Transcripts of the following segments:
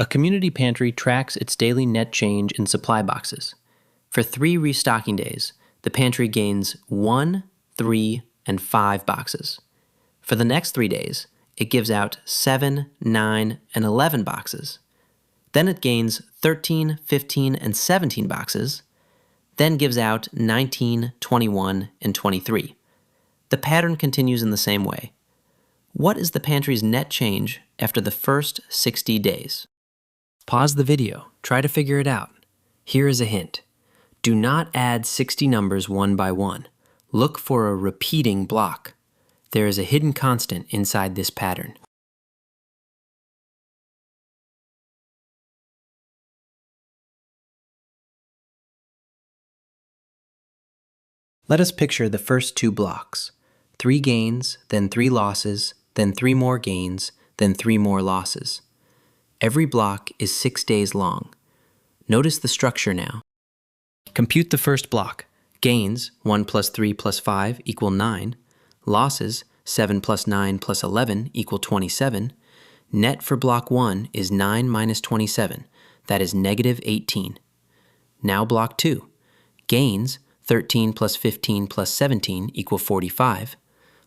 A community pantry tracks its daily net change in supply boxes. For 3 restocking days, the pantry gains 1, 3, and 5 boxes. For the next 3 days, it gives out 7, 9, and 11 boxes. Then it gains 13, 15, and 17 boxes, then gives out 19, 21, and 23. The pattern continues in the same way. What is the pantry's net change after the first 60 days? Pause the video. Try to figure it out. Here is a hint. Do not add 60 numbers one by one. Look for a repeating block. There is a hidden constant inside this pattern. Let us picture the first 2 blocks. 3 gains, then 3 losses, then 3 more gains, then 3 more losses. Every block is 6 days long. Notice the structure now. Compute the first block. Gains, 1 plus 3 plus 5 equal 9. Losses, 7 plus 9 plus 11 equal 27. Net for block 1 is 9 minus 27. That is negative 18. Now block 2. Gains, 13 plus 15 plus 17 equal 45.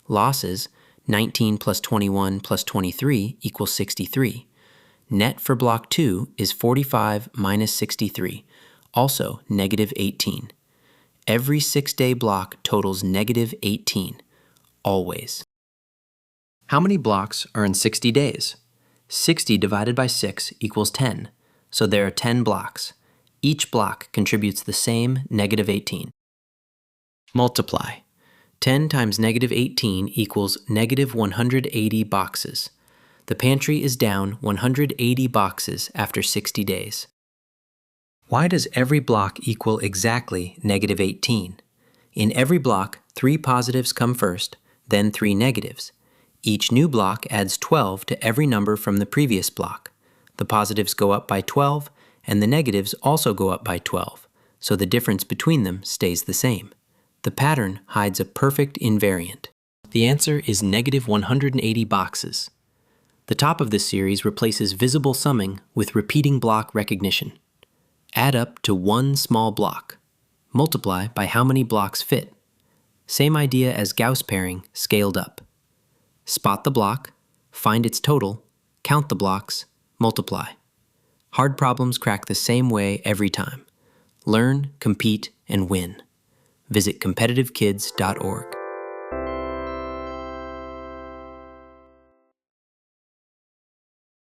Losses, 19 plus 21 plus 23 equals 63. Net for block 2 is 45 minus 63, also negative 18. Every 6-day block totals negative 18, always. How many blocks are in 60 days? 60 divided by 6 equals 10, so there are 10 blocks. Each block contributes the same negative 18. Multiply. 10 times negative 18 equals negative 180 boxes. The pantry is down 180 boxes after 60 days. Why does every block equal exactly negative 18? In every block, 3 positives come first, then 3 negatives. Each new block adds 12 to every number from the previous block. The positives go up by 12, and the negatives also go up by 12, so the difference between them stays the same. The pattern hides a perfect invariant. The answer is negative 180 boxes. The top of this series replaces visible summing with repeating block recognition. Add up to 1 small block. Multiply by how many blocks fit. Same idea as Gauss pairing, scaled up. Spot the block, find its total, count the blocks, multiply. Hard problems crack the same way every time. Learn, compete, and win. Visit competitivekids.org.